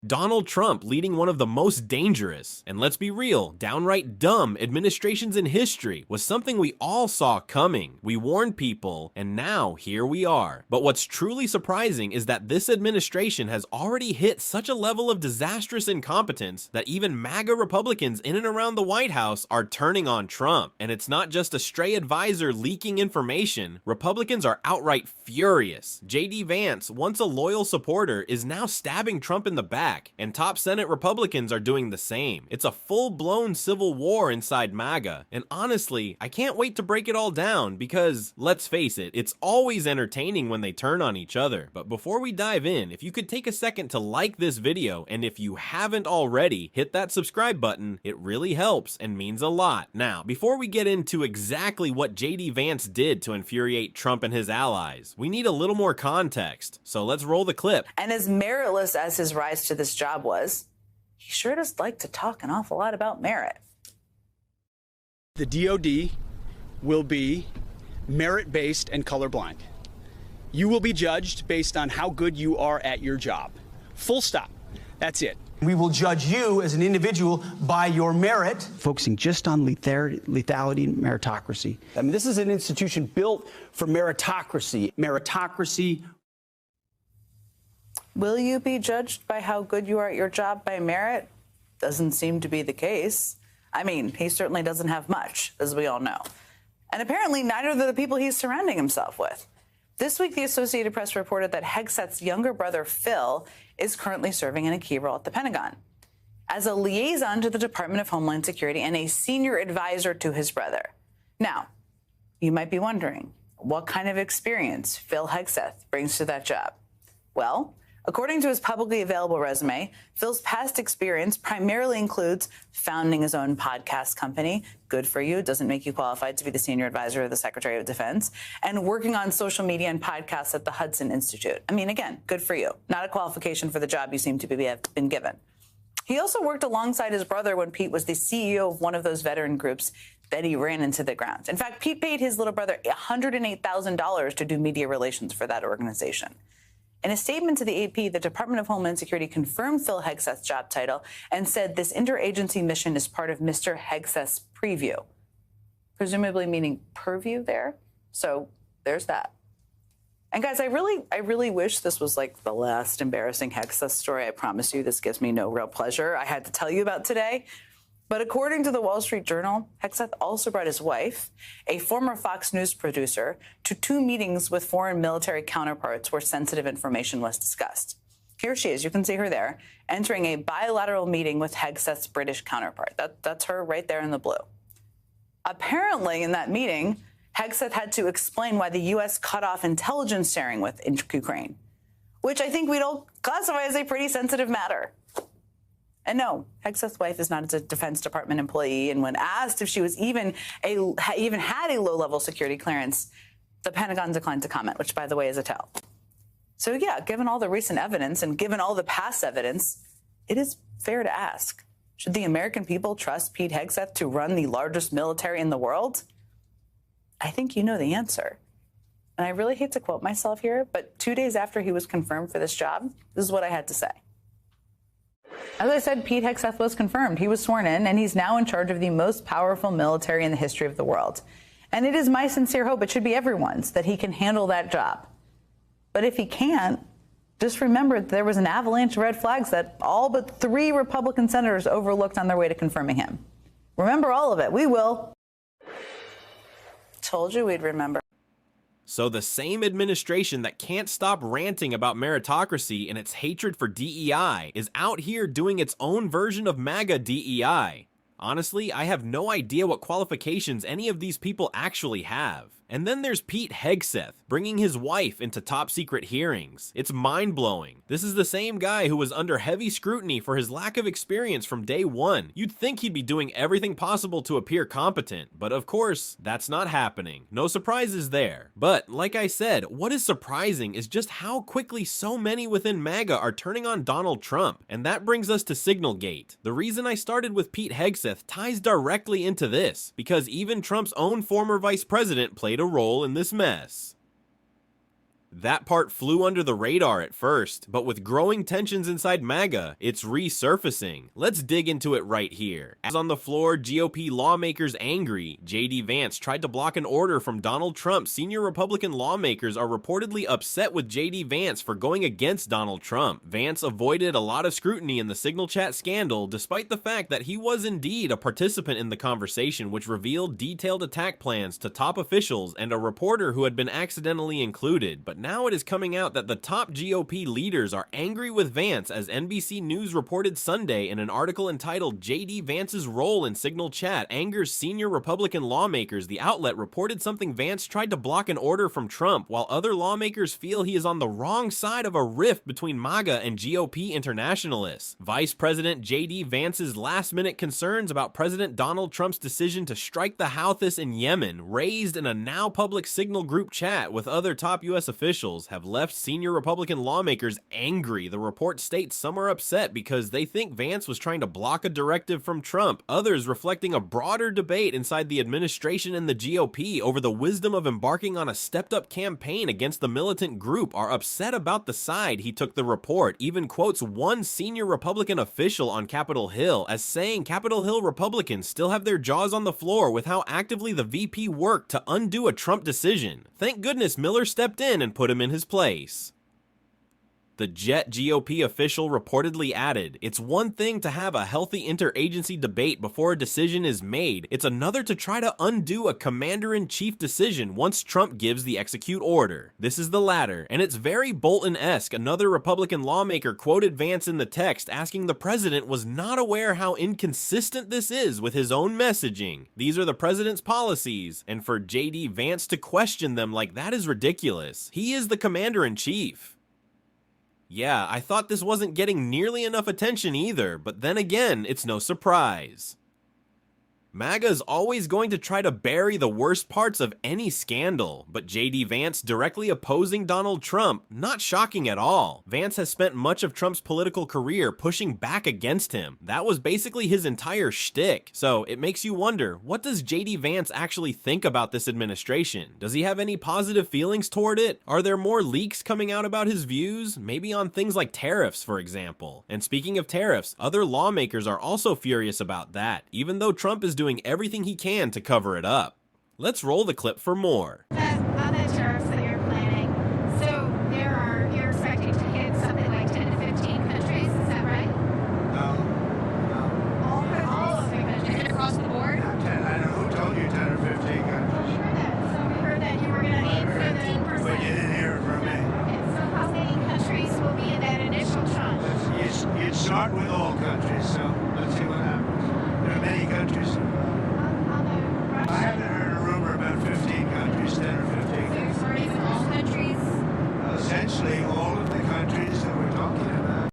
Donald Trump leading one of the most dangerous, and let's be real, downright dumb administrations in history was something we all saw coming. We warned people, and now here we are. But what's truly surprising is that this administration has already hit such a level of disastrous incompetence that even MAGA Republicans in and around the White House are turning on Trump. And it's not just a stray advisor leaking information, Republicans are outright furious. JD Vance, once a loyal supporter, is now stabbing Trump in the back. And top Senate Republicans are doing the same. It's a full-blown civil war inside MAGA, and honestly, I can't wait to break it all down because, let's face it, it's always entertaining when they turn on each other. But before we dive in, if you could take a second to like this video, and if you haven't already, hit that subscribe button. It really helps and means a lot. Now, before we get into exactly what JD Vance did to infuriate Trump and his allies, we need a little more context, so let's roll the clip. And as meritless as his rise to this job was, he sure does like to talk an awful lot about merit. The DOD will be merit-based and colorblind. You will be judged based on how good you are at your job. Full stop. That's it. We will judge you as an individual by your merit. Focusing just on lethality and meritocracy. I mean, this is an institution built for meritocracy. Meritocracy. Will you be judged by how good you are at your job by merit? Doesn't seem to be the case. I mean, he certainly doesn't have much, as we all know. And apparently neither do the people he's surrounding himself with. This week, the Associated Press reported that Hegseth's younger brother, Phil, is currently serving in a key role at the Pentagon as a liaison to the Department of Homeland Security and a senior advisor to his brother. Now, you might be wondering, what kind of experience Phil Hegseth brings to that job? Well, according to his publicly available resume, Phil's past experience primarily includes founding his own podcast company. Good for you. Doesn't make you qualified to be the senior advisor of the Secretary of Defense. And working on social media and podcasts at the Hudson Institute. I mean, again, good for you. Not a qualification for the job you seem to have been given. He also worked alongside his brother when Pete was the CEO of one of those veteran groups that he ran into the ground. In fact, Pete paid his little brother $108,000 to do media relations for that organization. In a statement to the AP, the Department of Homeland Security confirmed Phil Hegseth's job title and said this interagency mission is part of Mr. Hegseth's preview, presumably meaning purview there. So there's that. And guys, I really wish this was like the last embarrassing Hegseth story. I promise you, this gives me no real pleasure. I had to tell you about today. But according to the Wall Street Journal, Hegseth also brought his wife, a former Fox News producer, to 2 meetings with foreign military counterparts where sensitive information was discussed. Here she is, you can see her there, entering a bilateral meeting with Hegseth's British counterpart. That's her right there in the blue. Apparently, in that meeting, Hegseth had to explain why the U.S. cut off intelligence sharing with Ukraine, which I think we'd all classify as a pretty sensitive matter. And no, Hegseth's wife is not a Defense Department employee. And when asked if she was even had a low-level security clearance, the Pentagon declined to comment, which, by the way, is a tell. So, yeah, given all the recent evidence and given all the past evidence, it is fair to ask, should the American people trust Pete Hegseth to run the largest military in the world? I think you know the answer. And I really hate to quote myself here, but 2 days after he was confirmed for this job, this is what I had to say. As I said, Pete Hegseth was confirmed. He was sworn in, and he's now in charge of the most powerful military in the history of the world. And it is my sincere hope, it should be everyone's, that he can handle that job. But if he can't, just remember that there was an avalanche of red flags that all but 3 Republican senators overlooked on their way to confirming him. Remember all of it. We will. Told you we'd remember. So the same administration that can't stop ranting about meritocracy and its hatred for DEI is out here doing its own version of MAGA DEI. Honestly, I have no idea what qualifications any of these people actually have. And then there's Pete Hegseth, bringing his wife into top secret hearings. It's mind-blowing. This is the same guy who was under heavy scrutiny for his lack of experience from day one. You'd think he'd be doing everything possible to appear competent, but of course, that's not happening. No surprises there. But, like I said, what is surprising is just how quickly so many within MAGA are turning on Donald Trump, and that brings us to Signalgate. The reason I started with Pete Hegseth ties directly into this, because even Trump's own former vice president played a role in this mess. That part flew under the radar at first, but with growing tensions inside MAGA, it's resurfacing. Let's dig into it right here. As on the floor, GOP lawmakers angry, JD Vance tried to block an order from Donald Trump. Senior Republican lawmakers are reportedly upset with JD Vance for going against Donald Trump. Vance avoided a lot of scrutiny in the Signal Chat scandal, despite the fact that he was indeed a participant in the conversation, which revealed detailed attack plans to top officials and a reporter who had been accidentally included. But now it is coming out that the top GOP leaders are angry with Vance, as NBC News reported Sunday in an article entitled "JD Vance's Role in Signal Chat Angers Senior Republican Lawmakers." The outlet reported something Vance tried to block an order from Trump, while other lawmakers feel he is on the wrong side of a rift between MAGA and GOP internationalists. Vice President JD Vance's last-minute concerns about President Donald Trump's decision to strike the Houthis in Yemen, raised in a now public Signal group chat with other top U.S. officials, have left senior Republican lawmakers angry. The report states some are upset because they think Vance was trying to block a directive from Trump. Others reflecting a broader debate inside the administration and the GOP over the wisdom of embarking on a stepped-up campaign against the militant group are upset about the side he took. The report even quotes one senior Republican official on Capitol Hill as saying Capitol Hill Republicans still have their jaws on the floor with how actively the VP worked to undo a Trump decision. Thank goodness Miller stepped in and put him in his place. The Jet GOP official reportedly added, "It's one thing to have a healthy interagency debate before a decision is made. It's another to try to undo a commander-in-chief decision once Trump gives the execute order. This is the latter, and it's very Bolton-esque." Another Republican lawmaker quoted Vance in the text, asking the president was not aware how inconsistent this is with his own messaging. These are the president's policies, and for JD Vance to question them like that is ridiculous. He is the commander-in-chief. Yeah, I thought this wasn't getting nearly enough attention either, but then again, it's no surprise. MAGA is always going to try to bury the worst parts of any scandal, but JD Vance directly opposing Donald Trump, not shocking at all. Vance has spent much of Trump's political career pushing back against him. That was basically his entire shtick. So it makes you wonder, what does JD Vance actually think about this administration? Does he have any positive feelings toward it? Are there more leaks coming out about his views? Maybe on things like tariffs, for example. And speaking of tariffs, other lawmakers are also furious about that, even though Trump is doing everything he can to cover it up. Let's roll the clip for more. On the tariffs that you're planning, so you're expecting to hit something like 10 to 15 countries, is that right? No. All of the countries across the board? Not 10. I don't know who told you 10 or 15 countries. We heard that. So we heard that you were going to aim for the 10%. But you didn't hear it from me. And so how many countries will be in that initial tranche? You'd start with all countries, so let's see what happens. There are many countries. I haven't heard a rumor about 15 countries, 10 or 15 So you're countries. starting with all countries? Essentially all